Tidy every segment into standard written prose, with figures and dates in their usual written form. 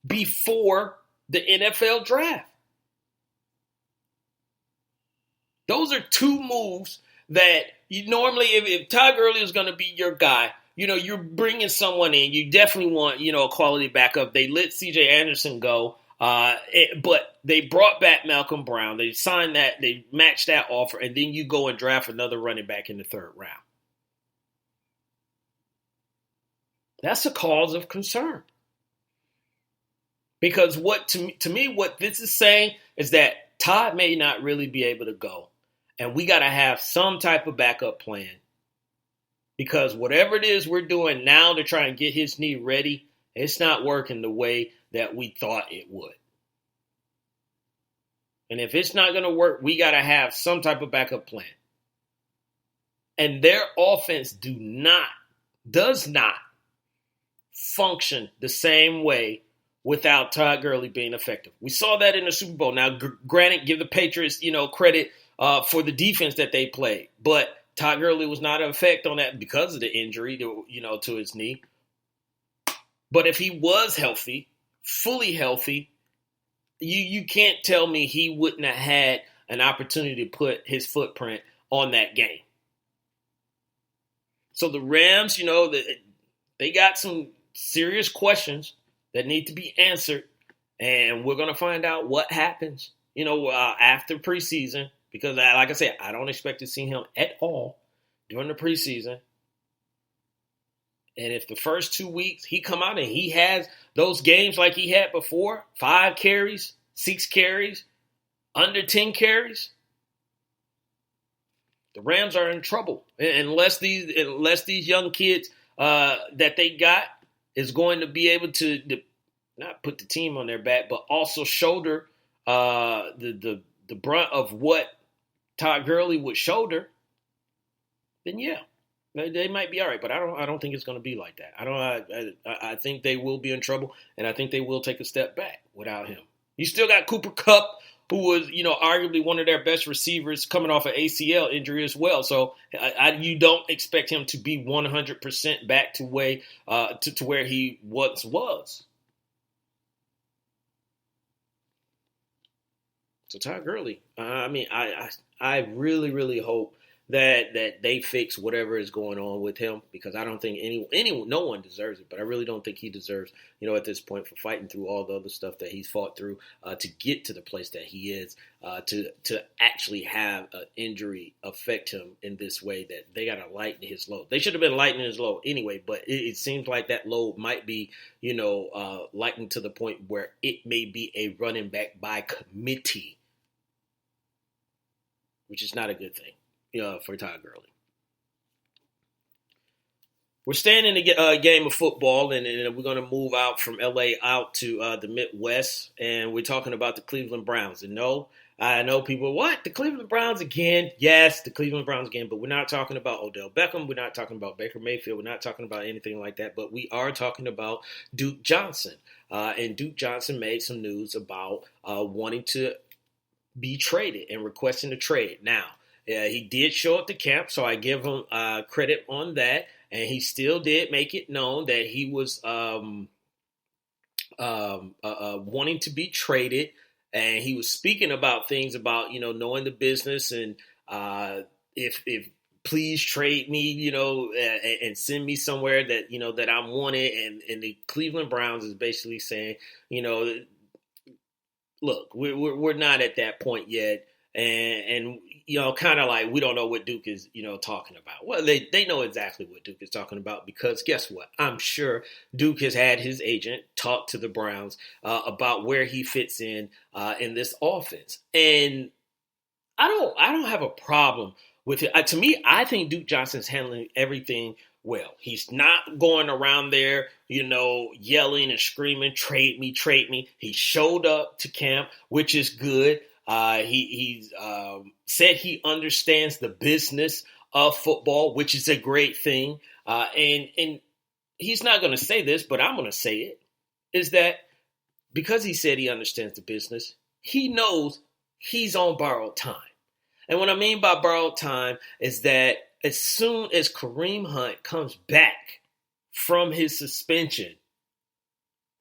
before the NFL draft. Those are two moves that you normally, if Todd Gurley is going to be your guy, you're bringing someone in. You definitely want, a quality backup. They let C.J. Anderson go, but they brought back Malcolm Brown. They signed that. They matched that offer, and then you go and draft another running back in the third round. That's a cause of concern. Because to me, what this is saying is that Todd may not really be able to go. And we got to have some type of backup plan. Because whatever it is we're doing now to try and get his knee ready, it's not working the way that we thought it would. And if it's not going to work, we got to have some type of backup plan. And their offense does not function the same way without Todd Gurley being effective. We saw that in the Super Bowl. Now, granted, give the Patriots, credit for the defense that they played. But Todd Gurley was not an effect on that because of the injury to his knee. But if he was healthy, fully healthy, you can't tell me he wouldn't have had an opportunity to put his footprint on that game. So the Rams, they got some serious questions that need to be answered. And we're going to find out what happens, after preseason. Because, like I said, I don't expect to see him at all during the preseason. And if the first 2 weeks he come out and he has those games like he had before, 5 carries, 6 carries, under 10 carries, the Rams are in trouble. Unless these young kids that they got is going to be able to not put the team on their back, but also shoulder the brunt of what Todd Gurley would shoulder, then yeah, they might be all right. But I don't think it's going to be like that. I think they will be in trouble, and I think they will take a step back without him. You still got Cooper Kupp, who was arguably one of their best receivers coming off an ACL injury as well. So you don't expect him to be 100% back to where he once was. So Todd Gurley, I really, really hope that they fix whatever is going on with him, because I don't think no one deserves it, but I really don't think he deserves, at this point, for fighting through all the other stuff that he's fought through to get to the place that he is, to actually have an injury affect him in this way that they got to lighten his load. They should have been lightening his load anyway, but it seems like that load might be, lightened to the point where it may be a running back by committee, which is not a good thing for Todd Gurley. We're staying in the game of football, and we're going to move out from L.A. out to the Midwest, and we're talking about the Cleveland Browns. And no, I know people, what? The Cleveland Browns again? Yes, the Cleveland Browns again, but we're not talking about Odell Beckham. We're not talking about Baker Mayfield. We're not talking about anything like that, but we are talking about Duke Johnson. And Duke Johnson made some news about wanting to be traded and requesting a trade. Now, he did show up to camp, so I give him credit on that. And he still did make it known that he was wanting to be traded. And he was speaking about things about, knowing the business and if please trade me, and send me somewhere that, that I'm wanted. And the Cleveland Browns is basically saying, look, we're not at that point yet. And kind of like we don't know what Duke is, talking about. Well, they know exactly what Duke is talking about, because guess what? I'm sure Duke has had his agent talk to the Browns about where he fits in this offense. And I don't have a problem with it. To me, I think Duke Johnson's handling everything well. He's not going around there, yelling and screaming, trade me, trade me. He showed up to camp, which is good. He said he understands the business of football, which is a great thing. And he's not going to say this, but I'm going to say it, is that because he said he understands the business, he knows he's on borrowed time. And what I mean by borrowed time is that as soon as Kareem Hunt comes back from his suspension,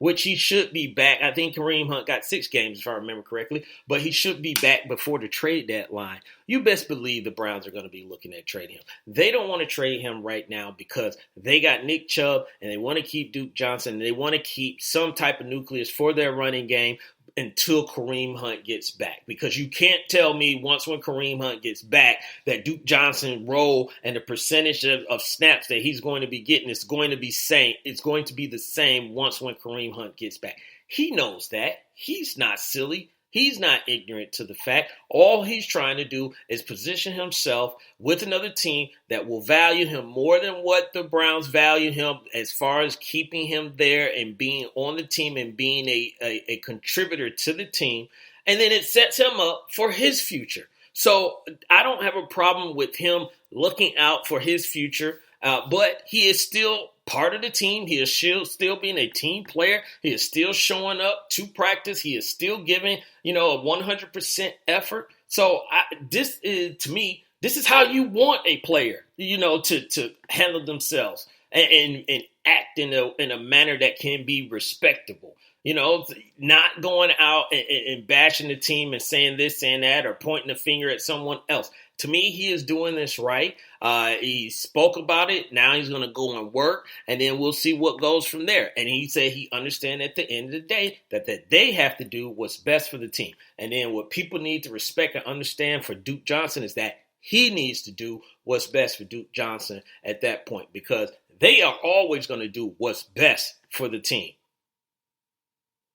which he should be back. I think Kareem Hunt got 6 games, if I remember correctly, but he should be back before the trade deadline. You best believe the Browns are going to be looking at trading him. They don't want to trade him right now because they got Nick Chubb and they want to keep Duke Johnson. And they want to keep some type of nucleus for their running game until Kareem Hunt gets back. Because you can't tell me once when Kareem Hunt gets back that Duke Johnson role and the percentage of snaps that he's going to be getting is going to be same. It's going to be the same once when Kareem Hunt gets back. He knows that. He's not silly. He's not ignorant to the fact. All he's trying to do is position himself with another team that will value him more than what the Browns value him as far as keeping him there and being on the team and being a contributor to the team. And then it sets him up for his future. So I don't have a problem with him looking out for his future, but he is still part of the team. He is still being a team player. He is still showing up to practice. He is still giving, a 100% effort. So this is how you want a player, to handle themselves and act in a manner that can be respectable. Not going out and bashing the team and saying this, saying that, or pointing the finger at someone else. To me, he is doing this right. He spoke about it. Now he's going to go and work, and then we'll see what goes from there. And he said he understands at the end of the day that they have to do what's best for the team. And then what people need to respect and understand for Duke Johnson is that he needs to do what's best for Duke Johnson at that point, because they are always going to do what's best for the team.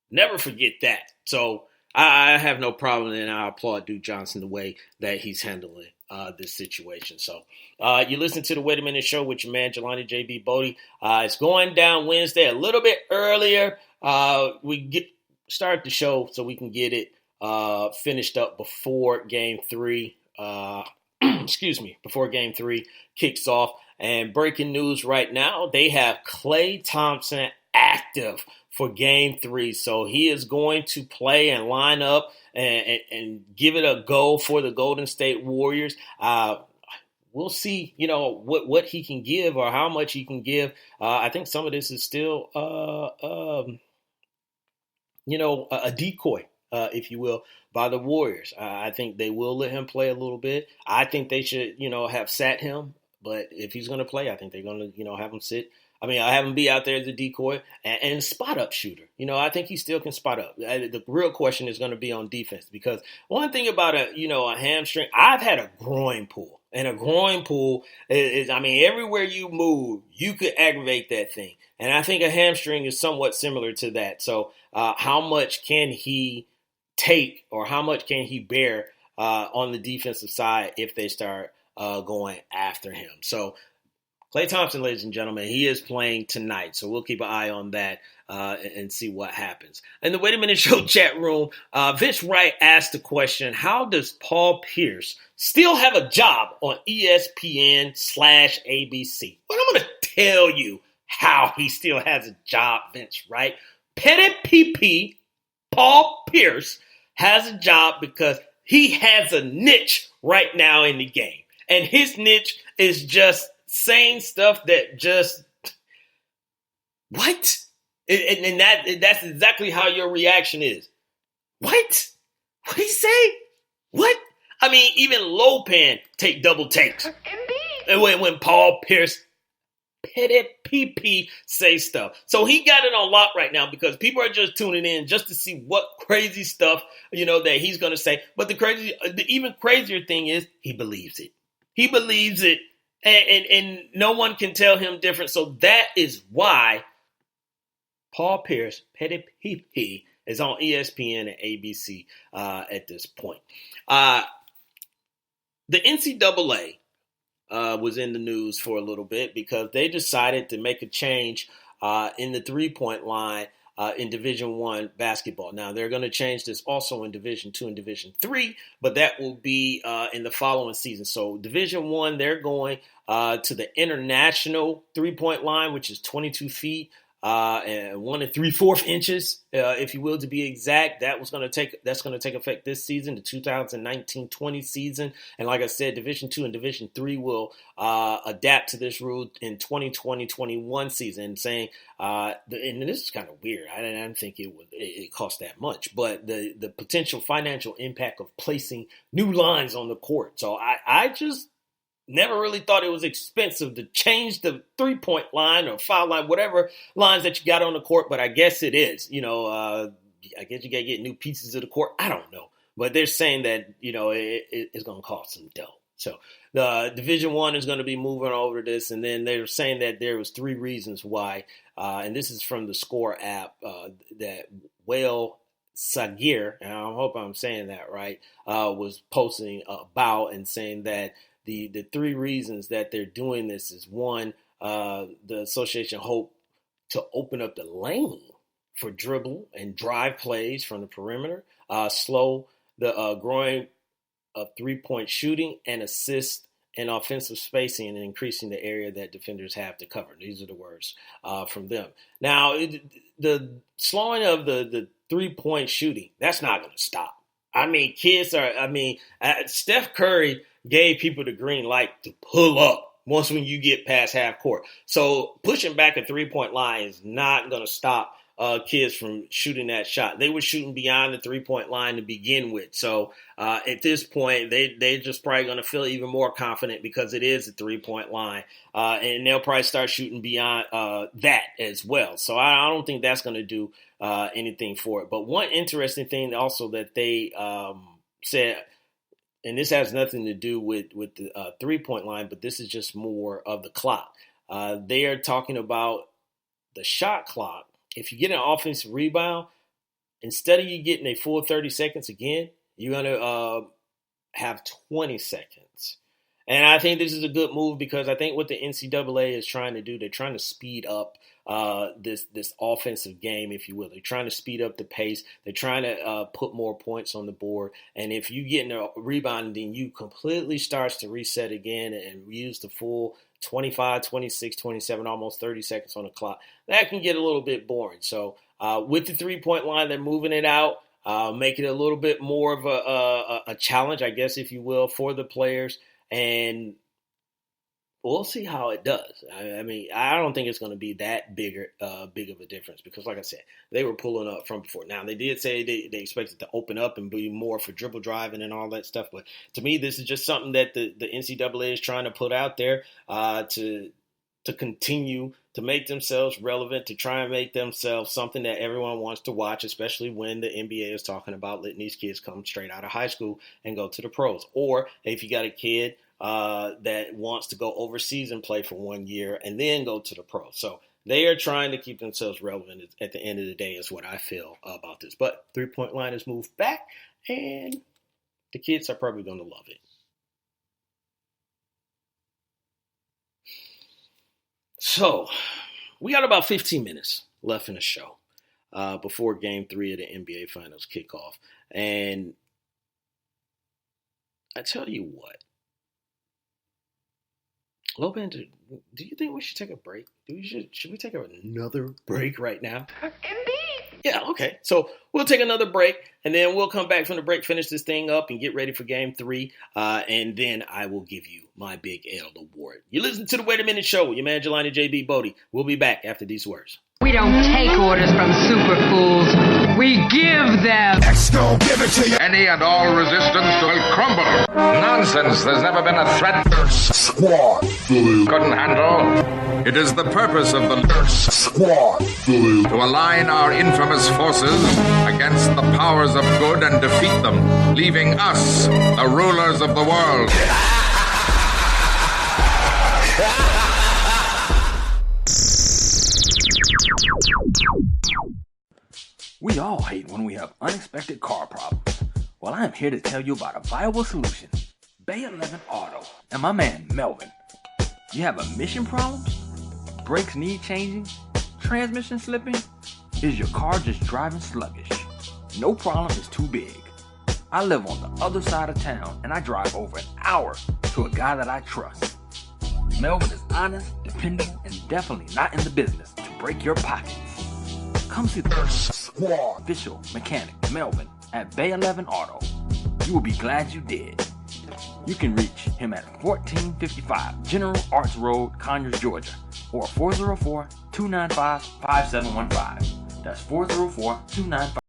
Never forget that. So I have no problem, and I applaud Duke Johnson the way that he's handling this situation. So you listen to the Wait a Minute Show with your man, Jelani J.B. Bodie. It's going down Wednesday a little bit earlier. We start the show so we can get it finished up before Game 3. Before Game 3 kicks off. And breaking news right now, they have Klay Thompson active for Game 3. So he is going to play and line up and give it a go for the Golden State Warriors. We'll see, what he can give or how much he can give. I think some of this is still, a decoy, if you will, by the Warriors. I think they will let him play a little bit. I think they should, have sat him. But if he's going to play, I think they're going to, have him sit. I have him be out there as a decoy and spot-up shooter. I think he still can spot up. The real question is going to be on defense, because one thing about a hamstring, I've had a groin pull. And a groin pull is everywhere you move, you could aggravate that thing. And I think a hamstring is somewhat similar to that. So how much can he take, or how much can he bear on the defensive side if they start going after him? So Klay Thompson, ladies and gentlemen, he is playing tonight. So we'll keep an eye on that and see what happens. In the Wait a Minute Show chat room, Vince Wright asked the question, how does Paul Pierce still have a job on ESPN/ABC? Well, I'm going to tell you how he still has a job, Vince Wright. Petty PP, Paul Pierce, has a job because he has a niche right now in the game. And his niche is just saying stuff that just, what? And that's exactly how your reaction is. What? What did he say? What? Even Lopan take double takes. And when Paul Pierce, Petty PP, say stuff. So he got it on lock right now because people are just tuning in just to see what crazy stuff, that he's going to say. But the even crazier thing is he believes it. He believes it. And no one can tell him different. So that is why Paul Pierce, Petty PP, is on ESPN and ABC at this point. The NCAA was in the news for a little bit because they decided to make a change in the three-point line in Division I basketball. Now, they're going to change this also in Division II and Division III, but that will be in the following season. So Division I, they're going to the international three-point line, which is 22 feet. and 1 3/4 inches, if you will, to be exact. That's going to take effect this season, the 2019-20 season. And like I said, Division II and Division III will adapt to this rule in 2020-21 season, saying, and this is kind of weird. I didn't think it cost that much, but the potential financial impact of placing new lines on the court. So I just never really thought it was expensive to change the 3-point line or foul line, whatever lines that you got on the court, but I guess it is. I guess you got to get new pieces of the court. I don't know. But they're saying that, it's going to cost some dough. So the Division I is going to be moving over this, and then they're saying that there was 3 reasons why, and this is from the Score app, that Whale Sagir, and I hope I'm saying that right, was posting about and saying that the 3 reasons that they're doing this is, 1, the association hope to open up the lane for dribble and drive plays from the perimeter, slow the growing of 3-point shooting, and assist in offensive spacing and increasing the area that defenders have to cover. These are the words from them. Now, the slowing of the 3-point shooting, that's not going to stop. Steph Curry gave people the green light to pull up when you get past half court. So pushing back a 3-point line is not going to stop kids from shooting that shot. They were shooting beyond the 3-point line to begin with. So at this point, they're just probably going to feel even more confident because it is a 3-point line. And they'll probably start shooting beyond that as well. So I don't think that's going to do anything for it. But one interesting thing also that they said, and this has nothing to do with the 3-point line, but this is just more of the clock. They are talking about the shot clock. If you get an offensive rebound, instead of you getting a full 30 seconds again, you're going to have 20 seconds. And I think this is a good move because I think what the NCAA is trying to do, they're trying to speed up this offensive game, if you will. They're trying to speed up the pace. They're trying to put more points on the board. And if you get in a rebound, then you completely starts to reset again and use the full 25, 26, 27, almost 30 seconds on the clock. That can get a little bit boring. So with the 3-point line, they're moving it out, making it a little bit more of a challenge, I guess, if you will, for the players. And we'll see how it does. I don't think it's going to be that big of a difference because, like I said, they were pulling up from before. Now, they did say they expected to open up and be more for dribble driving and all that stuff. But to me, this is just something that the NCAA is trying to put out there to continue to make themselves relevant, to try and make themselves something that everyone wants to watch, especially when the NBA is talking about letting these kids come straight out of high school and go to the pros. Or if you got a kid that wants to go overseas and play for 1 year and then go to the pros. So they are trying to keep themselves relevant at the end of the day is what I feel about this. But 3-point line has moved back and the kids are probably going to love it. So we got about 15 minutes left in the show before Game 3 of the NBA Finals kick off. And I tell you what, Lopan, do you think we should take a break? Should we take another break right now? Indeed. Yeah, okay. So we'll take another break, and then we'll come back from the break, finish this thing up, and get ready for Game 3. And then I will give you my Big L award. You listen to the Wait a Minute Show with your man, Jelani J.B. Bodie. We'll be back after these words. We don't take orders from super fools. We give them. X gon' give it to you. Any and all resistance will crumble. Nonsense. There's never been a threat. Squad. Couldn't handle. It is the purpose of the Squad. to align our infamous forces against the powers of good and defeat them, leaving us, the rulers of the world. We all hate when we have unexpected car problems. Well, I am here to tell you about a viable solution. Bay 11 Auto and my man Melvin. You have emission problems? Brakes need changing? Transmission slipping? Is your car just driving sluggish? No problem is too big. I live on the other side of town and I drive over an hour to a guy that I trust. Melvin is honest, dependable, and definitely not in the business to break your pockets. Come see the Squad. official mechanic, Melvin, at Bay 11 Auto. You will be glad you did. You can reach him at 1455 General Arts Road, Conyers, Georgia, or 404-295-5715. That's 404-295